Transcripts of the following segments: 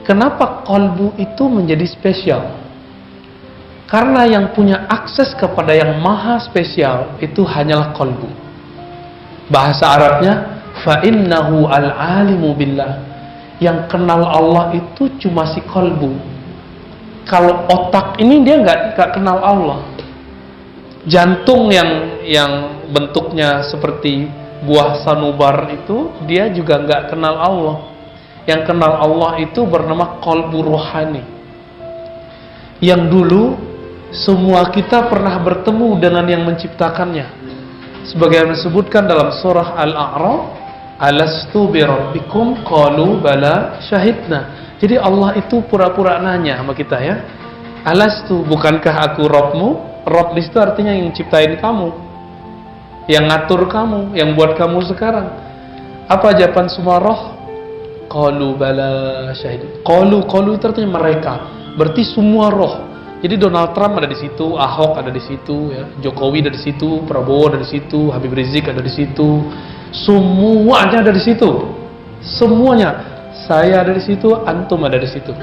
Kenapa kolbu itu menjadi spesial? Karena yang punya akses kepada yang maha spesial itu hanyalah kolbu. Bahasa Arabnya fa'innahu al-alimu billah. Yang kenal Allah itu cuma si kolbu. Kalau otak ini dia nggak kenal Allah. Jantung yang bentuknya seperti buah sanubar itu dia juga nggak kenal Allah. Yang kenal Allah itu bernama kolbu rohani. Yang dulu semua kita pernah bertemu dengan yang menciptakannya. Sebagaimana disebutkan dalam surah Al-A'raf, alastu bi rabbikum qalu bala syahidna. Jadi Allah itu pura-pura nanya sama kita ya. Alastu, bukankah aku Rabbmu? Rabb di situ artinya yang ciptain kamu, yang ngatur kamu, yang buat kamu sekarang. Apa jawaban semua roh? Qalu bala syahid. Qalu itu artinya mereka. Berarti semua roh. Jadi Donald Trump ada di situ, Ahok ada di situ, ya, Jokowi ada di situ, Prabowo ada di situ, Habib Rizik ada di situ, semuanya ada di situ, semuanya. Saya ada di situ, antum ada di situ,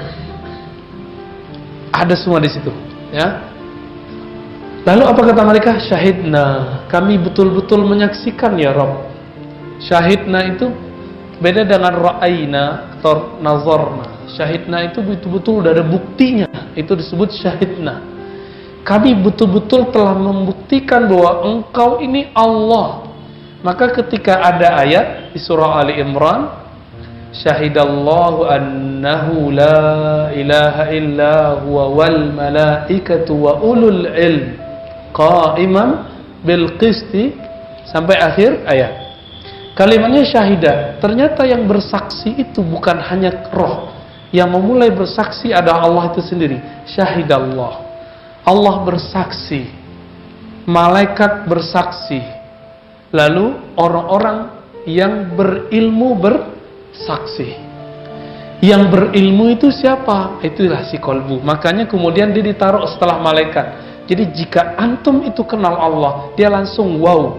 ada semua di situ, ya. Lalu apa kata mereka? Syahidna, kami betul-betul menyaksikan ya Rabb. Syahidna itu beda dengan ra'ayna atau nazarna. Syahidna itu betul-betul udah ada buktinya. Itu disebut syahidna. Kami betul-betul telah membuktikan bahwa engkau ini Allah. Maka ketika ada ayat di surah Ali Imran, syahidallahu annahu la ilaha illa huwa wal malaikatu wa ulul ilm qa'iman bil qisti, sampai akhir ayat. Kalimatnya syahidah. Ternyata yang bersaksi itu bukan hanya roh. Yang memulai bersaksi adalah Allah itu sendiri. Syahidallah. Allah bersaksi. Malaikat bersaksi. Lalu orang-orang yang berilmu bersaksi. Yang berilmu itu siapa? Itulah si kolbu. Makanya kemudian dia ditaruh setelah malaikat. Jadi jika antum itu kenal Allah, dia langsung wow.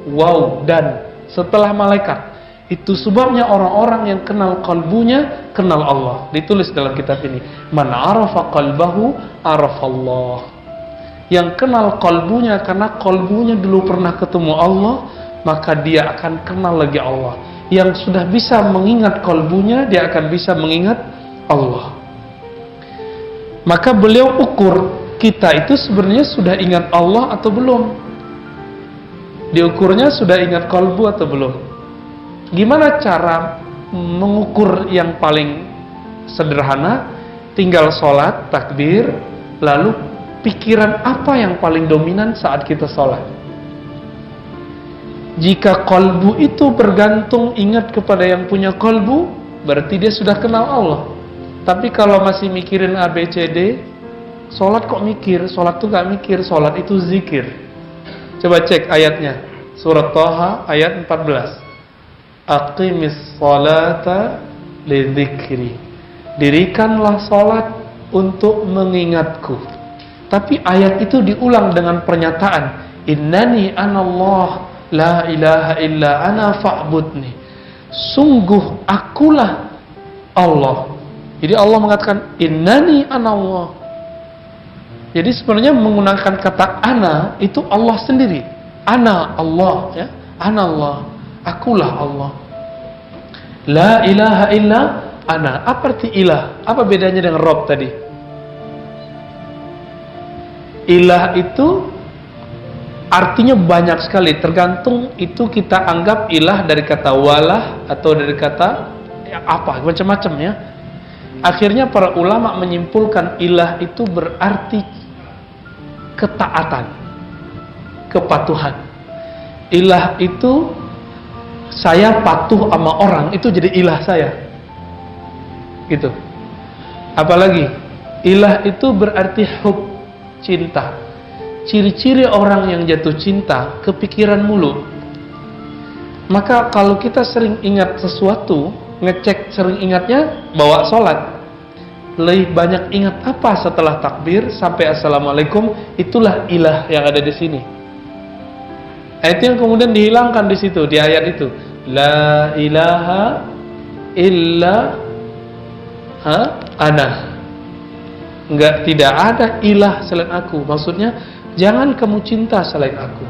Wow dan setelah malaikat. Itu sebabnya orang-orang yang kenal kalbunya kenal Allah. Ditulis dalam kitab ini, man arafa qalbahu arafallah. Yang kenal kalbunya karena kalbunya dulu pernah ketemu Allah, maka dia akan kenal lagi Allah. Yang sudah bisa mengingat kalbunya, dia akan bisa mengingat Allah. Maka beliau ukur kita itu sebenarnya sudah ingat Allah atau belum. Diukurnya sudah ingat kalbu atau belum. Gimana cara mengukur yang paling sederhana? Tinggal sholat, takbir, lalu pikiran apa yang paling dominan saat kita sholat. Jika kalbu itu bergantung ingat kepada yang punya kalbu, berarti dia sudah kenal Allah. Tapi kalau masih mikirin A, B, C, D, sholat kok mikir? Sholat tuh gak mikir, sholat itu zikir. Coba cek ayatnya, surat Thaha ayat 14. Aqimis sholata lidzikri. Dirikanlah sholat untuk mengingatku. Tapi ayat itu diulang dengan pernyataan, innani anallah la ilaha illa ana fa'budni. Sungguh akulah Allah. Jadi Allah mengatakan innani anallah. Jadi sebenarnya menggunakan kata ana itu Allah sendiri. Ana Allah, ya. Ana Allah. Akulah Allah. La ilaha illa ana. Apa arti ilah? Apa bedanya dengan Rabb tadi? Ilah itu artinya banyak sekali. Tergantung itu kita anggap ilah dari kata walah atau dari kata ya, apa, macam-macam ya. Akhirnya para ulama menyimpulkan ilah itu berarti ketaatan, kepatuhan. Ilah itu saya patuh sama orang, itu jadi ilah saya. Gitu. Apalagi ilah itu berarti hub, cinta. Ciri-ciri orang yang jatuh cinta kepikiran mulu. Maka kalau kita sering ingat sesuatu, ngecek sering ingatnya, bawa sholat. Lebih banyak ingat apa setelah takbir sampai assalamualaikum, itulah ilah yang ada di sini. Itu yang kemudian dihilangkan di situ, di ayat itu. La ilaha illa ana. Tidak ada ilah selain aku. Maksudnya, jangan kamu cinta selain aku.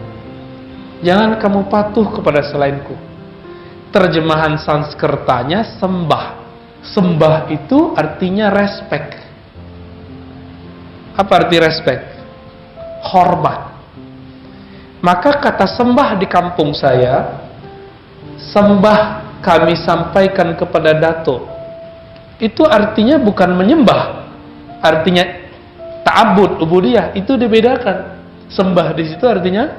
Jangan kamu patuh kepada selainku. Terjemahan Sanskertanya sembah. Sembah itu artinya respect. Apa arti respect? Hormat. Maka kata sembah di kampung saya, sembah kami sampaikan kepada Dato, itu artinya bukan menyembah, artinya ta'abbud, ubudiyah. Itu dibedakan. Sembah di situ artinya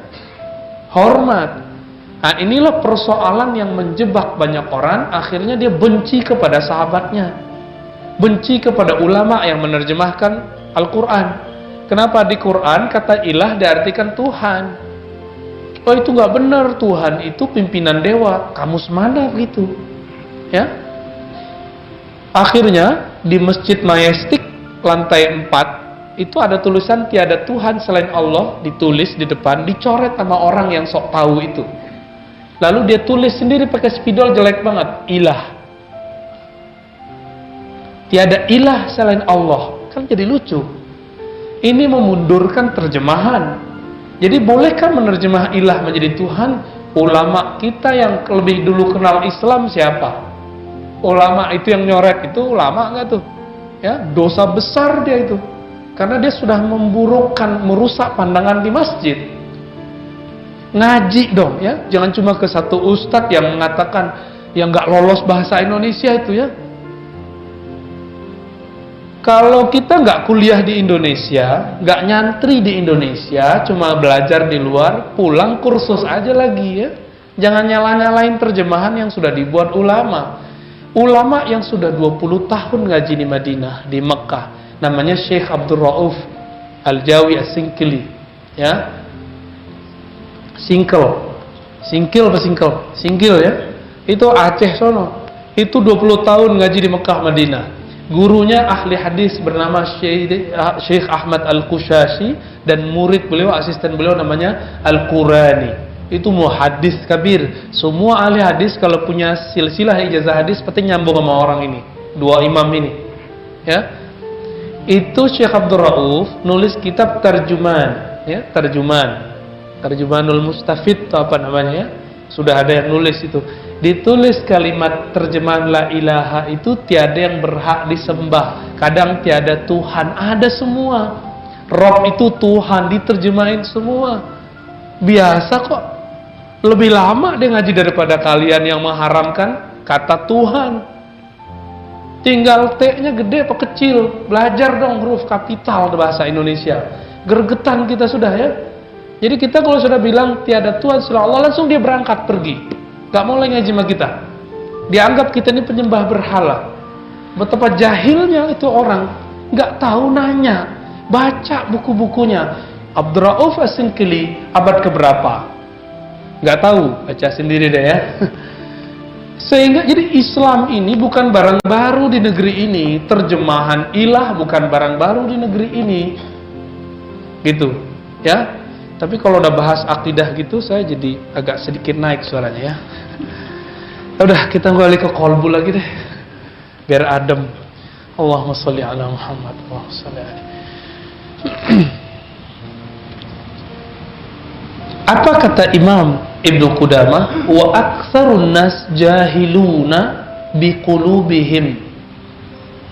hormat. Nah, inilah persoalan yang menjebak banyak orang. Akhirnya dia benci kepada sahabatnya, benci kepada ulama yang menerjemahkan Al-Quran. Kenapa di Quran kata ilah diartikan Tuhan? Oh, itu nggak benar. Tuhan itu pimpinan dewa. Kamus mana begitu? Ya. Akhirnya di Masjid Majestic lantai 4 itu ada tulisan tiada Tuhan selain Allah, ditulis di depan, dicoret sama orang yang sok tahu itu. Lalu dia tulis sendiri pakai spidol jelek banget, ilah. Tiada ilah selain Allah. Kan jadi lucu. Ini memundurkan terjemahan. Jadi bolehkah menerjemah ilah menjadi Tuhan? Ulama kita yang lebih dulu kenal Islam siapa? Ulama itu yang nyoret itu ulama nggak tuh? Ya, dosa besar dia itu. Karena dia sudah memburukkan, merusak pandangan di masjid. Ngaji dong ya, jangan cuma ke satu ustadz yang mengatakan yang nggak lolos bahasa Indonesia itu ya. Kalau kita nggak kuliah di Indonesia, nggak nyantri di Indonesia, cuma belajar di luar, pulang kursus aja lagi ya. Jangan nyala-nyalain terjemahan yang sudah dibuat ulama. Ulama yang sudah 20 tahun ngaji di Madinah, di Mekah, namanya Syekh Abdul Rauf Al-Jawi As-Sinkili ya. Singkil ya. Itu Aceh sono. Itu 20 tahun ngaji di Mekah Madinah. Gurunya ahli hadis bernama Syekh Ahmad Al-Qushashi dan murid beliau, asisten beliau namanya Al-Qurani. Itu muhaddis kabir. Semua ahli hadis kalau punya silsilah ijazah hadis pasti nyambung sama orang ini, dua imam ini. Ya. Itu Syekh Abdul Rauf nulis kitab terjemahan, ya, Terjemahanul Mustafid atau apa namanya ya. Sudah ada yang nulis itu. Ditulis kalimat terjemahan la ilaha itu tiada yang berhak disembah. Kadang tiada Tuhan, ada semua. Rob itu Tuhan, diterjemahin semua. Biasa kok. Lebih lama dia ngaji daripada kalian yang mengharamkan kata Tuhan. Tinggal T-nya gede apa kecil. Belajar dong huruf kapital bahasa Indonesia. Gergetan kita sudah ya. Jadi kita kalau sudah bilang tiada Tuhan selain Allah, langsung dia berangkat pergi. Gak mau lagi ngaji sama kita. Dianggap kita ini penyembah berhala. Betapa jahilnya itu orang. Gak tahu nanya. Baca buku-bukunya. Abdul Rauf As-Sinkili abad keberapa? Gak tahu. Baca sendiri deh ya. Sehingga jadi Islam ini bukan barang baru di negeri ini. Terjemahan ilah bukan barang baru di negeri ini. Gitu. Ya. Tapi kalau udah bahas akidah gitu, saya jadi agak sedikit naik suaranya ya. Udah, kita kembali ke qalbu lagi deh, biar adem. Allahumma sholli ala Muhammad. Allahumma sholli ala. Apa kata Imam Ibnu Qudamah? Wa aktsarun nas jahiluna biqulubihim.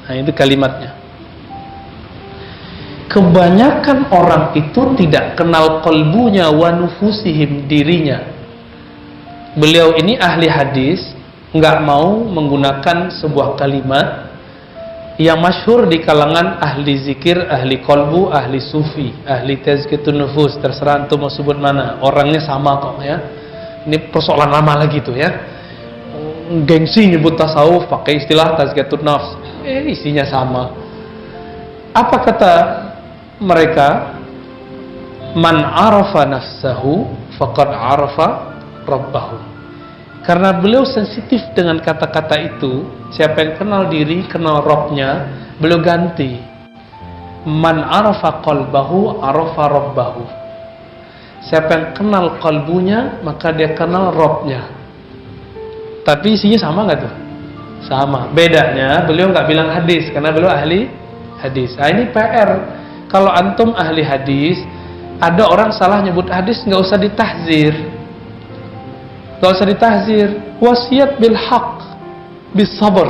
Nah, itu kalimatnya. Kebanyakan orang itu tidak kenal qalbunya wa nufusihim, dirinya. Beliau ini ahli hadis, nggak mau menggunakan sebuah kalimat yang masyhur di kalangan ahli zikir, ahli qalbu, ahli sufi, ahli tazkiyatun nufus, terserah antum mau sebut mana, orangnya sama kok ya. Ini persoalan lama lagi tuh ya. Gengsi nyebut tasawuf pakai istilah tazkiyatun nafs, isinya sama. Apa kata mereka? Man arafa nafsahu faqad arafa rabbahu. Karena beliau sensitif dengan kata-kata itu, siapa yang kenal diri, kenal Rabbnya, beliau ganti. Man arafa qalbahu arafa rabbahu. Siapa yang kenal kalbunya, maka dia kenal Rabbnya. Tapi isinya sama nggak tuh? Sama. Bedanya beliau nggak bilang hadis karena beliau ahli hadis. Nah, ini PR. Kalau antum ahli hadis, ada orang salah nyebut hadis, nggak usah ditahzir. Nggak usah ditahzir. Wasiat bil haq, bis sabr.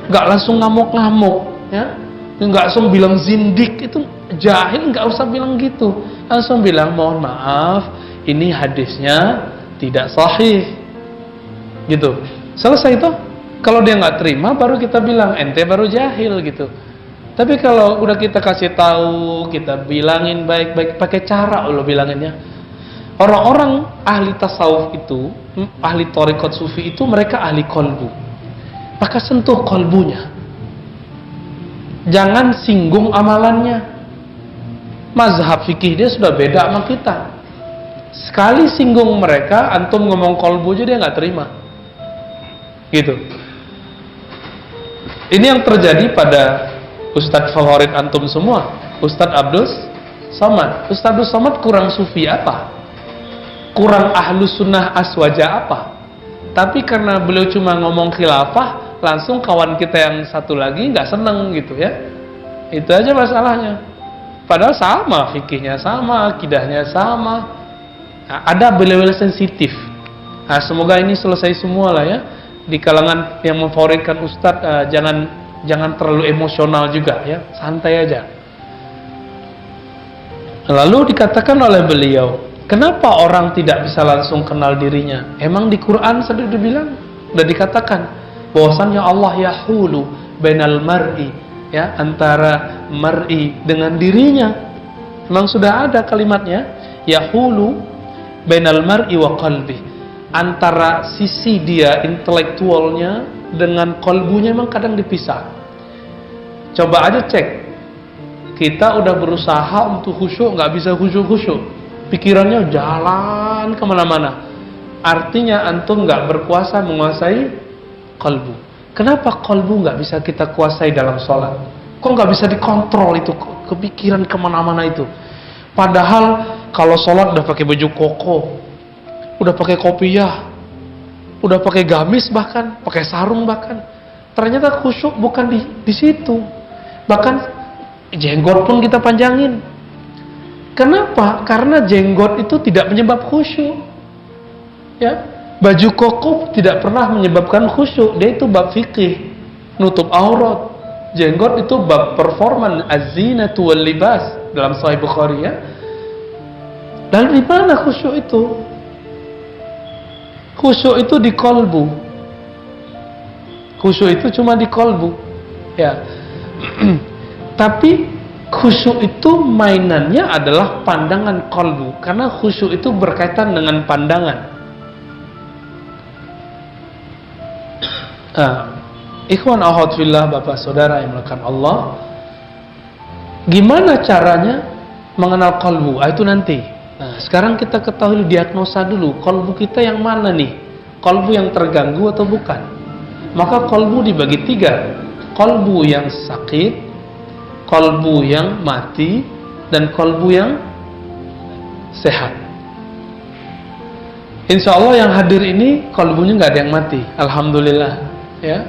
Nggak langsung ngamuk-ngamuk, ya. Nggak langsung bilang zindik, itu jahil, nggak usah bilang gitu. Langsung bilang mohon maaf, ini hadisnya tidak sahih. Gitu. Selesai itu. Kalau dia nggak terima, baru kita bilang ente baru jahil gitu. Tapi kalau udah kita kasih tahu, kita bilangin baik-baik, pakai cara lo bilanginnya. Orang-orang ahli tasawuf itu, ahli thariqat sufi itu mereka ahli kolbu. Maka sentuh kolbunya. Jangan singgung amalannya. Mazhab fikih dia sudah beda sama kita. Sekali singgung mereka, antum ngomong kolbu aja dia nggak terima. Gitu. Ini yang terjadi pada Ustadz favorit antum semua, Ustadz Abdus Somad. Ustadz Abdus Somad kurang sufi apa? Kurang ahlu sunnah aswaja apa? Tapi karena beliau cuma ngomong khilafah, langsung kawan kita yang satu lagi nggak seneng gitu ya. Itu aja masalahnya. Padahal sama fikihnya, sama akidahnya, sama. Nah, ada beliau sensitif. Nah, semoga ini selesai semua lah ya. Di kalangan yang memfavoritkan Ustadz, jangan terlalu emosional juga ya, santai aja. Lalu dikatakan oleh beliau, kenapa orang tidak bisa langsung kenal dirinya? Emang di Quran sudah dibilang, sudah dikatakan bahwasannya Allah yahulu bainal mar'i, ya, antara mar'i dengan dirinya. Memang sudah ada kalimatnya, yahulu bainal mar'i wa qalbi. Antara sisi dia intelektualnya dengan kolbunya memang kadang dipisah. Coba aja cek, kita udah berusaha untuk khusyuk, nggak bisa khusyuk-khusyuk, pikirannya jalan kemana-mana. Artinya antum nggak berkuasa menguasai kolbu. Kenapa kolbu nggak bisa kita kuasai dalam sholat? Kok nggak bisa dikontrol itu kepikiran kemana-mana itu? Padahal kalau sholat udah pakai baju koko, udah pakai kopiah, udah pakai gamis, bahkan pakai sarung, bahkan ternyata khusyuk bukan di situ. Bahkan jenggot pun kita panjangin. Kenapa? Karena jenggot itu tidak menyebab khusyuk. Ya, baju koko tidak pernah menyebabkan khusyuk. Dia itu bab fikih, nutup aurat. Jenggot itu bab performan, az-zinatu wal libas dalam Sahih Bukhari ya. Lalu di mana khusyuk itu? Khusyuk itu di kolbu. Khusyuk itu cuma di kolbu. Ya. Tapi khusyuk itu mainannya adalah pandangan kolbu. Karena khusyuk itu berkaitan dengan pandangan. Ikhwan akhwat fillah, bapak saudara yang melakukan Allah, gimana caranya mengenal kolbu? Itu nanti. Nah, sekarang kita ketahui diagnosa dulu, kolbu kita yang mana nih? Kolbu yang terganggu atau bukan? Maka kolbu dibagi 3. Kolbu yang sakit, kolbu yang mati, dan kolbu yang sehat. Insya Allah yang hadir ini kolbunya nggak ada yang mati, alhamdulillah ya.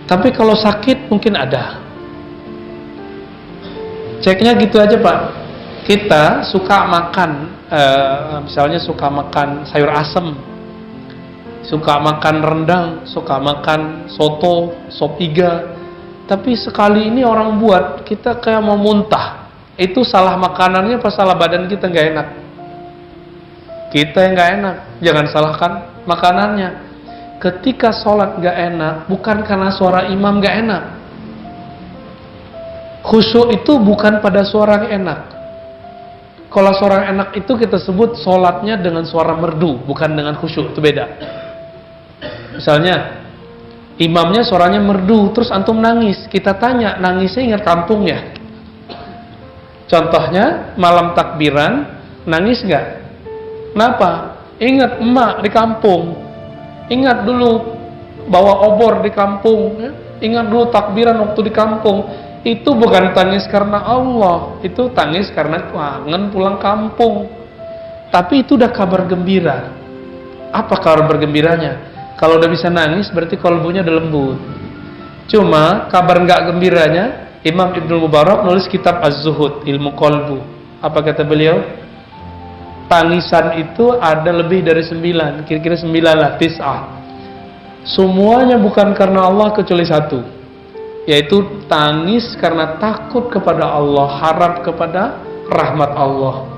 Tapi kalau sakit mungkin ada. Ceknya gitu aja Pak. Kita suka makan, misalnya suka makan sayur asem, suka makan rendang, suka makan soto, sop iga. Tapi sekali ini orang buat, kita kayak mau muntah. Itu salah makanannya apa salah badan kita nggak enak? Kita yang nggak enak. Jangan salahkan makanannya. Ketika sholat nggak enak, bukan karena suara imam nggak enak. Khusyuk itu bukan pada suara yang enak. Kalau suara enak itu kita sebut sholatnya dengan suara merdu, bukan dengan khusyuk, itu beda. Misalnya imamnya suaranya merdu, terus antum nangis, kita tanya, nangisnya ingat kampungnya? Contohnya malam takbiran, nangis nggak? Kenapa? Ingat emak di kampung, ingat dulu bawa obor di kampung, ya? Ingat dulu takbiran waktu di kampung. Itu bukan tangis karena Allah, itu tangis karena kangen pulang kampung. Tapi itu udah kabar gembira. Apa kabar bergembiranya? Kalau udah bisa nangis berarti kolbunya udah lembut. Cuma kabar nggak gembiranya, Imam Ibnu Mubarak nulis kitab Az-Zuhud, ilmu kolbu. Apa kata beliau? Tangisan itu ada lebih dari 9, kira-kira 9 lah, 9. Semuanya bukan karena Allah kecuali satu, yaitu tangis karena takut kepada Allah, harap kepada rahmat Allah.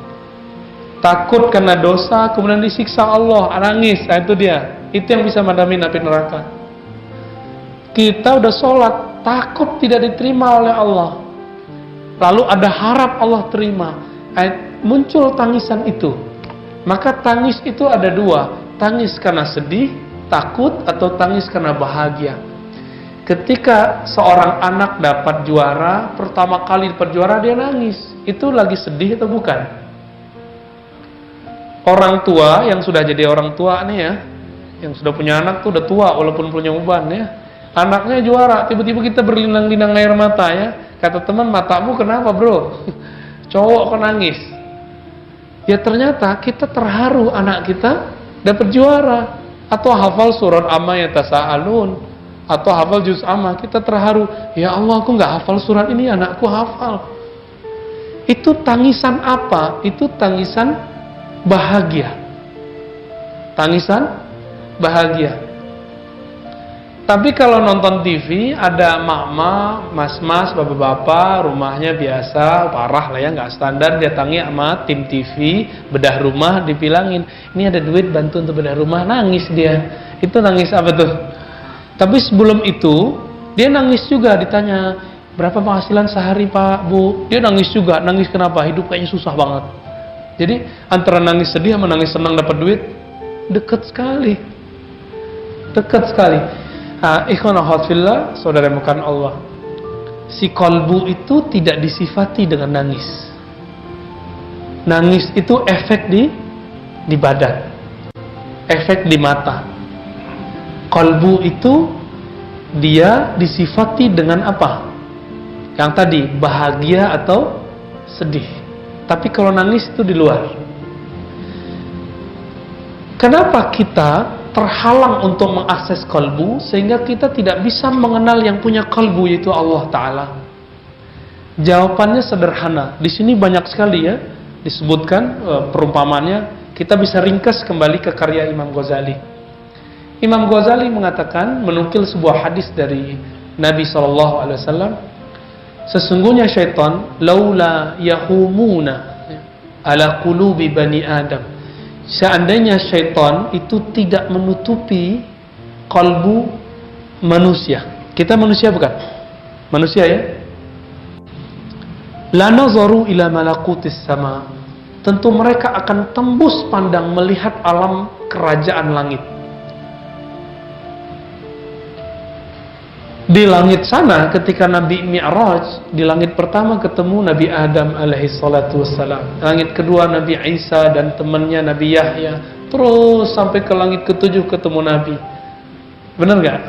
Takut karena dosa, kemudian disiksa Allah, nangis. Nah, itu dia. Itu yang bisa madamin api neraka. Kita udah sholat, takut tidak diterima oleh Allah, lalu ada harap Allah terima, muncul tangisan itu. Maka tangis itu ada dua, tangis karena sedih, takut, atau tangis karena bahagia. Ketika seorang anak dapat juara, pertama kali dapat juara dia nangis, itu lagi sedih atau bukan? Orang tua yang sudah jadi orang tua nih ya, yang sudah punya anak tuh udah tua walaupun punya uban ya, anaknya juara, tiba-tiba kita berlinang-linang air mata ya. Kata teman, matamu kenapa bro? Cowok kok nangis? Ya ternyata kita terharu anak kita dapat juara, atau hafal surat amma yatasaalun, atau hafal juz amma, kita terharu, ya Allah aku nggak hafal surat ini, anakku hafal. Itu tangisan apa? Itu tangisan bahagia. Tangisan bahagia. Tapi kalau nonton TV, ada mama, mas-mas, bapak-bapak, rumahnya biasa, parah lah ya, nggak standar, datangi sama tim TV, bedah rumah, dibilangin, ini ada duit bantu untuk bedah rumah, nangis dia. Itu nangis apa tuh? Tapi sebelum itu, dia nangis juga, ditanya, berapa penghasilan sehari Pak, Bu? Dia nangis juga, nangis kenapa? Hidup kayaknya susah banget. Jadi, antara nangis sedih sama nangis senang dapat duit, dekat sekali. Dekat sekali. Ikhwan akhwat, saudara mukan Allah, si kolbu itu tidak disifati dengan nangis. Nangis itu efek di badan, efek di mata. Kolbu itu dia disifati dengan apa? Yang tadi, bahagia atau sedih. Tapi kalau nangis itu di luar. Kenapa kita terhalang untuk mengakses kalbu, sehingga kita tidak bisa mengenal yang punya kalbu, yaitu Allah Ta'ala? Jawabannya sederhana. Di sini banyak sekali ya disebutkan perumpamannya. Kita bisa ringkas kembali ke karya Imam Ghazali. Imam Ghazali mengatakan, menukil sebuah hadis dari Nabi SAW, sesungguhnya syaitan laula yahumuna ala qulubi bani Adam, seandainya syaitan itu tidak menutupi kalbu manusia. Kita manusia bukan? Manusia ya? La nazaru ila malakutis sama. Tentu mereka akan tembus pandang melihat alam kerajaan langit. Di langit sana ketika Nabi Mi'raj, di langit pertama ketemu Nabi Adam alaihi salatu wassalam, langit kedua Nabi Isa dan temannya Nabi Yahya, terus sampai ke langit ketujuh ketemu Nabi. Benar gak?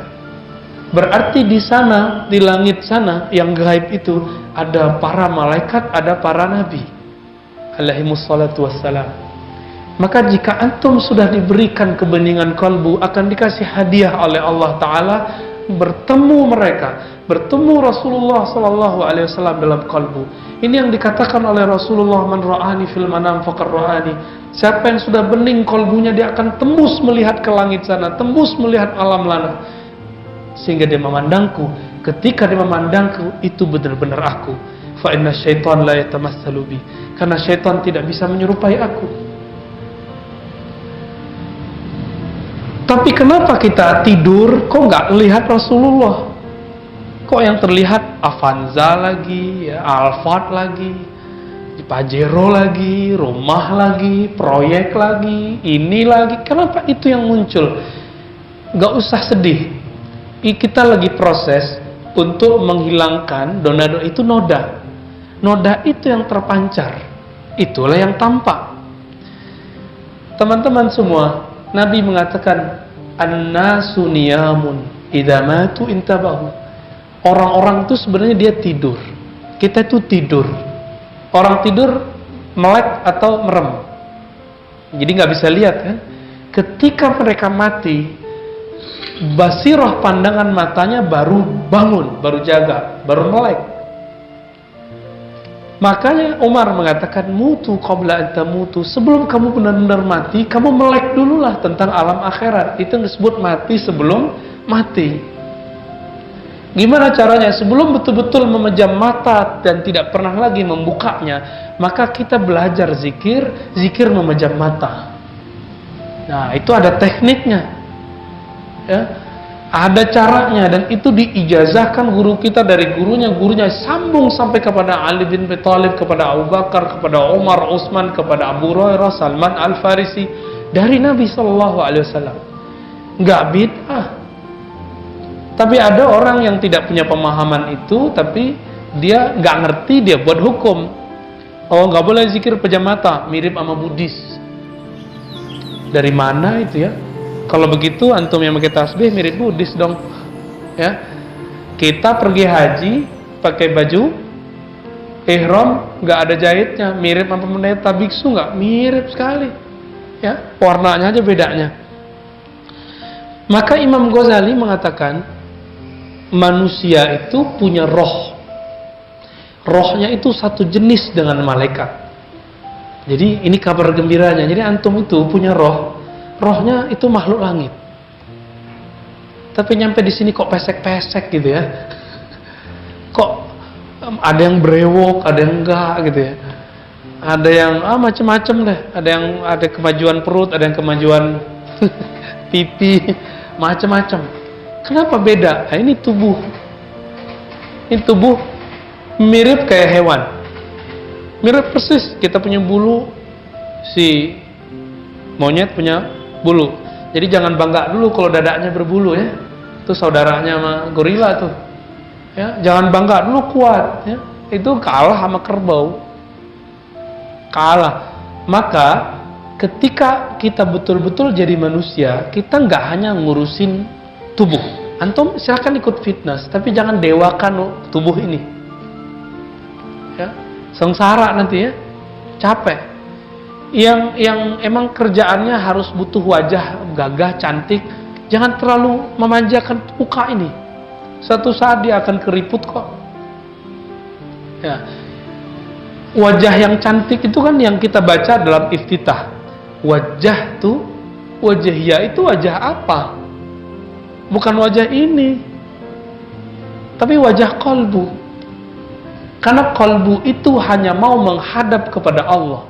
Berarti di sana, di langit sana yang gaib itu, ada para malaikat, ada para nabi alaihi salatu wassalam. Maka jika antum sudah diberikan kebeningan kalbu, akan dikasih hadiah oleh Allah Ta'ala, bertemu mereka, bertemu Rasulullah Sallallahu Alaihi Wasallam dalam kalbu. Ini yang dikatakan oleh Rasulullah, man ra'ani fil manam faqad ra'ani. Siapa yang sudah bening kalbunya, dia akan tembus melihat ke langit sana, tembus melihat alam lana, sehingga dia memandangku. Ketika dia memandangku, itu benar-benar aku. Fa inna syaitan la yatamassalu bi, karena syaitan tidak bisa menyerupai aku. Tapi kenapa kita tidur kok nggak lihat Rasulullah? Kok yang terlihat Avanza lagi, ya, Alphard lagi, Pajero lagi, rumah lagi, proyek lagi, ini lagi. Kenapa itu yang muncul? Nggak usah sedih. Kita lagi proses untuk menghilangkan donado itu noda. Noda itu yang terpancar, itulah yang tampak. Teman-teman semua, Nabi mengatakan, an-nasu niyamun idza matu intabahu. Orang-orang itu sebenarnya dia tidur. Kita itu tidur. Orang tidur melek atau merem. Jadi nggak bisa lihat kan? Ketika mereka mati, basirah pandangan matanya baru bangun, baru jaga, baru melek. Makanya Umar mengatakan mutu qabla an tamutu, sebelum kamu benar-benar mati, kamu melek dululah tentang alam akhirat. Itu disebut mati sebelum mati. Gimana caranya? Sebelum betul-betul memejam mata dan tidak pernah lagi membukanya, maka kita belajar zikir, zikir memejam mata. Nah, itu ada tekniknya. Ya. Ada caranya, dan itu diijazahkan guru kita dari gurunya sambung sampai kepada Ali bin Abi Thalib, kepada Abu Bakar, kepada Umar, Utsman, kepada Abu Hurairah, Salman Al-Farisi, dari Nabi Shallallahu Alaihi Wasallam. Nggak bid'ah. Tapi ada orang yang tidak punya pemahaman itu, tapi dia nggak ngerti, dia buat hukum. Oh, nggak boleh zikir pejam mata, mirip sama Buddhis. Dari mana itu ya? Kalau begitu antum yang pakai tasbih mirip Buddhis dong. Ya. Kita pergi haji pakai baju ihram nggak ada jahitnya, mirip apa pendeta biksu nggak? Mirip sekali. Ya, warnanya aja bedanya. Maka Imam Ghazali mengatakan manusia itu punya roh. Rohnya itu satu jenis dengan malaikat. Jadi ini kabar gembiranya. Jadi antum itu punya roh. Rohnya itu makhluk langit. Tapi nyampe di sini kok pesek-pesek gitu ya. Kok ada yang brewok, ada yang enggak gitu ya. Ada yang macam-macam deh. Ada kemajuan perut, ada yang kemajuan pipi, macam-macam. Kenapa beda? Nah, ini tubuh. Ini tubuh mirip kayak hewan. Mirip persis. Kita punya bulu, si monyet punya bulu. Jadi jangan bangga dulu kalau dadanya berbulu ya. Itu saudaranya sama gorila tuh. Ya, jangan bangga dulu kuat ya. Itu kalah sama kerbau. Kalah. Maka ketika kita betul-betul jadi manusia, kita nggak hanya ngurusin tubuh. Antum silakan ikut fitness, tapi jangan dewakan tubuh ini. Ya, sengsara nanti ya. Capek. Yang emang kerjaannya harus butuh wajah gagah, cantik, jangan terlalu memanjakan muka ini. Suatu saat dia akan keriput kok. Ya. Wajah yang cantik itu kan yang kita baca dalam iftitah. Wajah tuh, wajahnya itu wajah apa? Bukan wajah ini, tapi wajah qalbu. Karena qalbu itu hanya mau menghadap kepada Allah.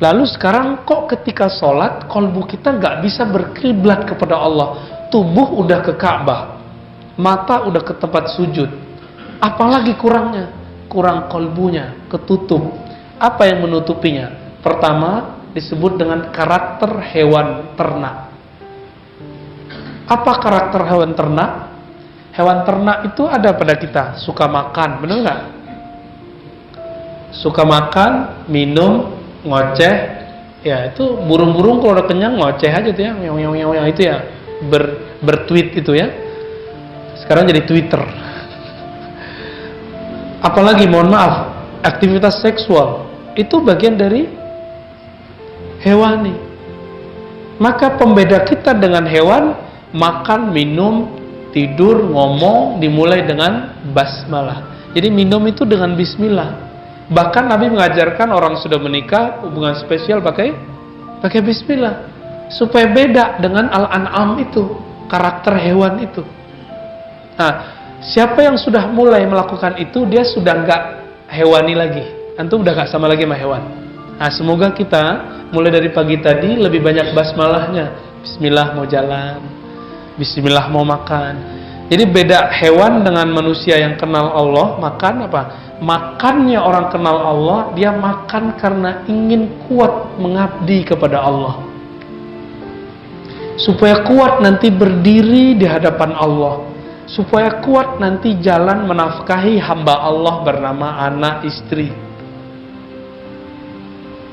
Lalu sekarang kok ketika sholat, qalbu kita nggak bisa berkiblat kepada Allah. Tubuh udah ke Ka'bah, mata udah ke tempat sujud. Apalagi kurangnya? Kurang qalbunya, ketutup. Apa yang menutupinya? Pertama, disebut dengan karakter hewan ternak. Apa karakter hewan ternak? Hewan ternak itu ada pada kita, suka makan, benar nggak? Suka makan, minum, ngoceh, ya itu burung-burung kalau udah kenyang ngoceh aja tuh ya, yang itu ya, bertweet itu ya. Sekarang jadi Twitter. Apalagi mohon maaf, aktivitas seksual itu bagian dari hewani. Maka pembeda kita dengan hewan, makan, minum, tidur, ngomong dimulai dengan basmalah. Jadi minum itu dengan bismillah. Bahkan Nabi mengajarkan orang sudah menikah hubungan spesial pakai bismillah supaya beda dengan al-an'am itu, karakter hewan itu. Nah, siapa yang sudah mulai melakukan itu, dia sudah nggak hewani lagi. Antum udah nggak sama lagi sama hewan. Nah, semoga kita mulai dari pagi tadi lebih banyak basmalahnya. Bismillah mau jalan, bismillah mau makan. Jadi beda hewan dengan manusia yang kenal Allah. Makan apa? Makannya orang kenal Allah, dia makan karena ingin kuat mengabdi kepada Allah, supaya kuat nanti berdiri di hadapan Allah, supaya kuat nanti jalan menafkahi hamba Allah bernama anak istri.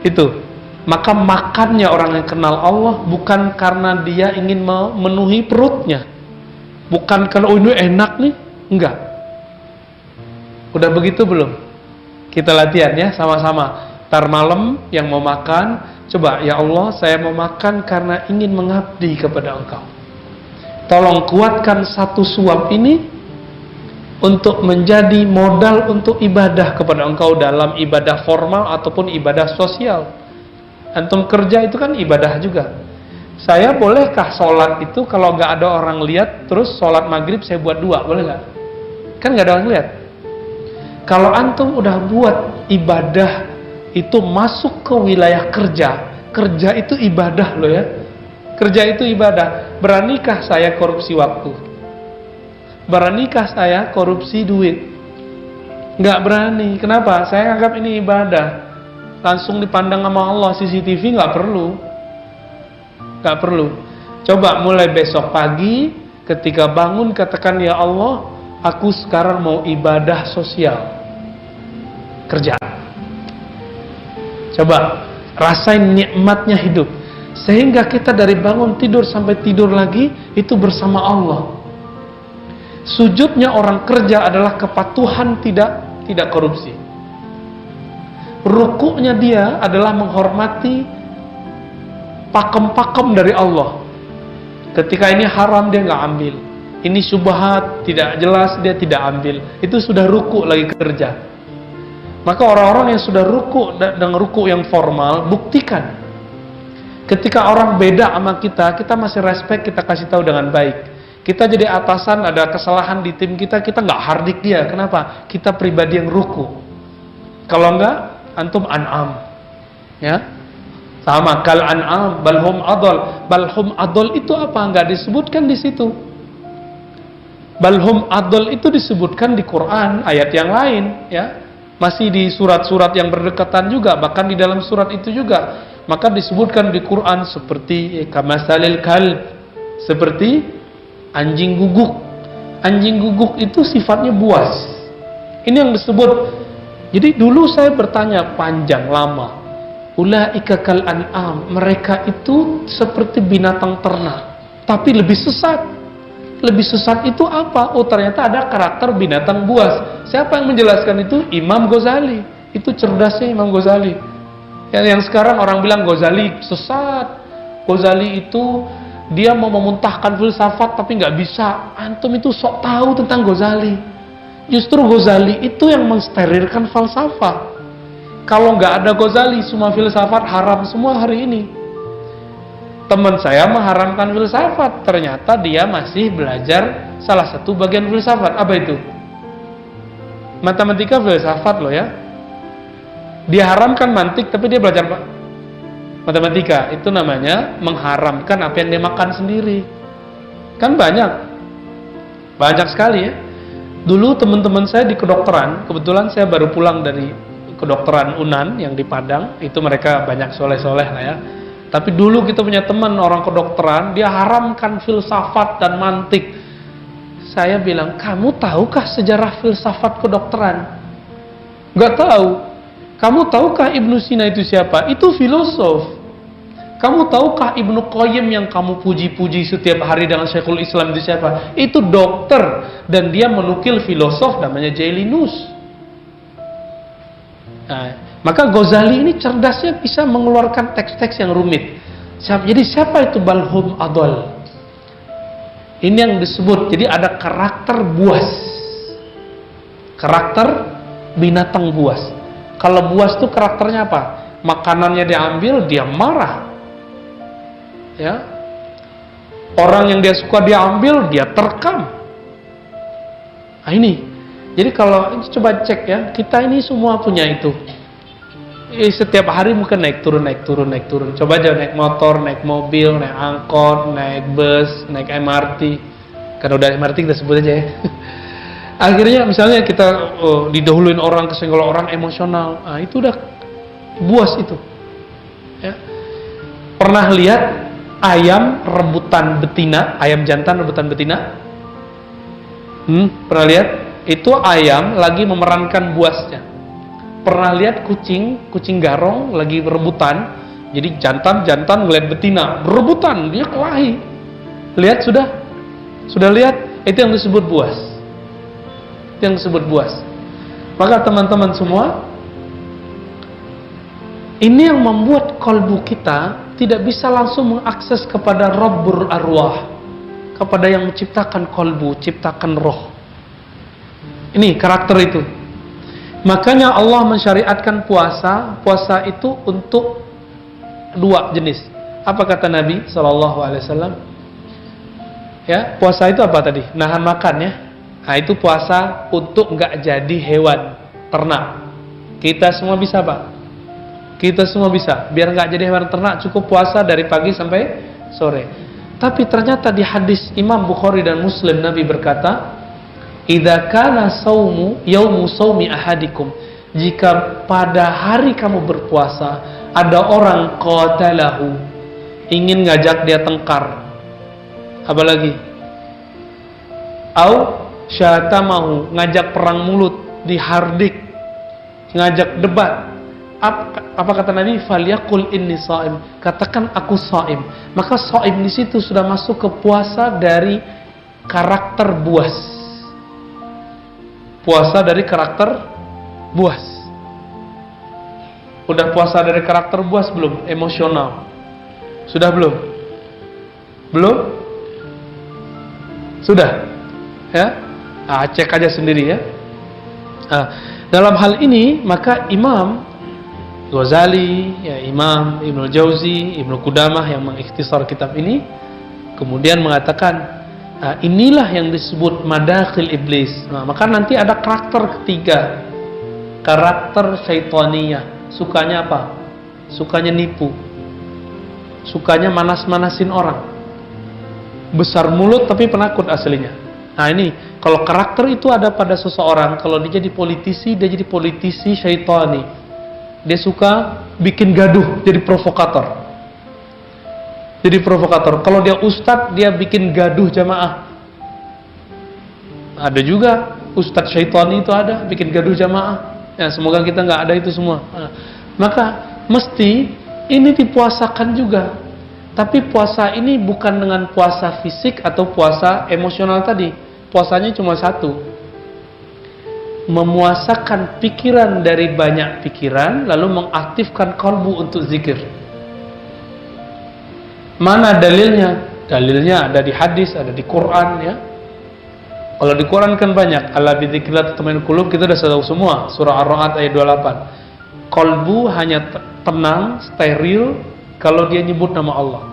Itu. Maka makannya orang yang kenal Allah bukan karena dia ingin memenuhi perutnya, bukan karena ini enak nih, enggak. Udah begitu belum? Kita latihan ya sama-sama. Ntar malam yang mau makan, coba ya Allah, saya mau makan karena ingin mengabdi kepada Engkau. Tolong kuatkan satu suap ini untuk menjadi modal untuk ibadah kepada engkau dalam ibadah formal ataupun ibadah sosial. Antum kerja itu kan ibadah juga. Saya bolehkah sholat itu kalau nggak ada orang lihat, terus sholat maghrib saya buat 2, boleh nggak? Kan nggak ada orang lihat. Kalau antum udah buat ibadah itu masuk ke wilayah kerja, kerja itu ibadah loh ya. Kerja itu ibadah. Beranikah saya korupsi waktu? Beranikah saya korupsi duit? Nggak berani. Kenapa? Saya anggap ini ibadah. Langsung dipandang sama Allah. CCTV nggak perlu. Nggak perlu. Coba mulai besok pagi, ketika bangun katakan, ya Allah, aku sekarang mau ibadah sosial. Kerja. Coba rasain nikmatnya hidup. Sehingga kita dari bangun tidur sampai tidur lagi itu bersama Allah. Sujudnya orang kerja adalah kepatuhan, tidak korupsi. Rukuknya dia adalah menghormati pakem-pakem dari Allah. Ketika ini haram dia nggak ambil, ini syubhat tidak jelas dia tidak ambil. Itu sudah rukuk lagi kerja. Maka orang-orang yang sudah rukuk dengan rukuk yang formal, buktikan. Ketika orang beda sama kita masih respect, kita kasih tahu dengan baik. Kita jadi atasan, ada kesalahan di tim kita nggak hardik dia. Kenapa? Kita pribadi yang ruku. Kalau nggak, antum an'am. Ya, sama kal an'am, balhum adol. Balhum adol itu apa? Nggak disebutkan di situ. Balhum adol itu disebutkan di Quran ayat yang lain. Ya, masih di surat-surat yang berdekatan juga, bahkan di dalam surat itu juga. Maka disebutkan di Quran seperti kamasalil kalb, seperti anjing guguk. Anjing guguk itu sifatnya buas. Ini yang disebut. Jadi dulu saya bertanya panjang lama. Ulaika kal an'am, mereka itu seperti binatang ternak, tapi lebih sesat. Lebih sesat itu apa? Oh, ternyata ada karakter binatang buas. Siapa yang menjelaskan itu? Imam Ghazali. Itu cerdasnya Imam Ghazali. Yang sekarang orang bilang Ghazali sesat. Ghazali itu dia mau memuntahkan filsafat tapi nggak bisa. Antum itu sok tahu tentang Ghazali. Justru Ghazali itu yang mensterilkan falsafah. Kalau nggak ada Ghazali, semua filsafat haram semua hari ini. Teman saya mengharamkan filsafat, ternyata dia masih belajar salah satu bagian filsafat. Apa itu? Matematika filsafat loh ya. Dia haramkan mantik, tapi dia belajar matematika. Itu namanya mengharamkan apa yang dia makan sendiri. Kan banyak sekali ya. Dulu teman-teman saya di kedokteran, kebetulan saya baru pulang dari kedokteran Unan yang di Padang. Itu mereka banyak soleh-soleh lah ya. Tapi dulu kita punya teman orang kedokteran, dia haramkan filsafat dan mantik. Saya bilang, kamu tahukah sejarah filsafat kedokteran? Gak tahu. Kamu tahukah Ibnu Sina itu siapa? Itu filosof. Kamu tahukah Ibnu Qayyim yang kamu puji-puji setiap hari dengan Syekhul Islam itu siapa? Itu dokter. Dan dia menukil filosof namanya Jailinus. Nah, maka Ghazali ini cerdasnya bisa mengeluarkan teks-teks yang rumit. Jadi siapa itu balhum adol? Ini yang disebut. Jadi ada karakter buas. Karakter binatang buas. Kalau buas itu karakternya apa? Makanannya diambil, dia marah. Ya. Orang yang dia suka dia ambil, dia terkam. Nah ini. Jadi kalau coba cek ya, kita ini semua punya itu. Setiap hari mungkin naik turun. Coba aja naik motor, naik mobil, naik angkot, naik bus, naik MRT. Karena udah MRT kita sebut aja ya. Akhirnya misalnya kita didahuluin orang, kesenggol orang, emosional. Nah, itu udah buas itu. Ya. Pernah lihat ayam rebutan betina, ayam jantan rebutan betina? Pernah lihat? Itu ayam lagi memerankan buasnya. Pernah lihat kucing garong lagi rebutan? Jadi jantan ngeliat betina, berebutan, dia kelahi. Lihat sudah? Sudah lihat? Itu yang disebut buas. Yang disebut buas. Maka teman-teman semua, ini yang membuat kalbu kita tidak bisa langsung mengakses kepada Rabbul Arwah, kepada yang menciptakan kalbu, ciptakan roh. Ini karakter itu. Makanya Allah mensyariatkan puasa. Puasa itu untuk dua jenis. Apa kata Nabi SAW? Ya, puasa itu apa tadi? Nahan makan ya. Nah, itu puasa untuk nggak jadi hewan ternak. Kita semua bisa, Pak. Kita semua bisa. Biar nggak jadi hewan ternak, cukup puasa dari pagi sampai sore. Tapi ternyata di hadis Imam Bukhari dan Muslim, Nabi berkata, "Idza kana saumu yaumu saumi ahadikum." Jika pada hari kamu berpuasa, ada orang qatalahu, ingin ngajak dia tengkar. Apalagi? Au syatamahu, ngajak perang mulut, dihardik, ngajak debat. Apa kata Nabi? Falyaqul inni shaim. Katakan aku shaim. Maka shaim di situ sudah masuk ke puasa dari karakter buas. Puasa dari karakter buas. Udah puasa dari karakter buas belum? Emosional. Sudah belum? Belum? Sudah? Ya? Cek aja sendiri ya. Dalam hal ini maka Imam Ghazali, ya, Imam Ibnu Jauzi, Ibnu Qudamah yang mengikhtisar kitab ini kemudian mengatakan inilah yang disebut madakhil iblis. Maka nanti ada karakter ketiga, karakter syaitaniyah. Sukanya apa? Sukanya nipu, sukanya manas-manasin orang, besar mulut tapi penakut aslinya. Nah ini, kalau karakter itu ada pada seseorang, kalau dia jadi politisi, dia jadi politisi syaitani. Dia suka bikin gaduh, jadi provokator. Jadi provokator. Kalau dia ustadz, dia bikin gaduh jamaah. Ada juga ustadz syaitani itu ada, bikin gaduh jamaah. Ya, semoga kita nggak ada itu semua. Maka mesti ini dipuasakan juga. Tapi puasa ini bukan dengan puasa fisik atau puasa emosional tadi. Puasanya cuma satu. Memuasakan pikiran dari banyak pikiran, lalu mengaktifkan kalbu untuk zikir. Mana dalilnya? Dalilnya ada di hadis, ada di Quran ya. Kalau di Quran kan banyak. Ala bidzikrillah tatma'innul qulub, kita sudah tahu semua. Surah Ar-Ra'd ayat 28. Kalbu hanya tenang, steril kalau dia nyebut nama Allah.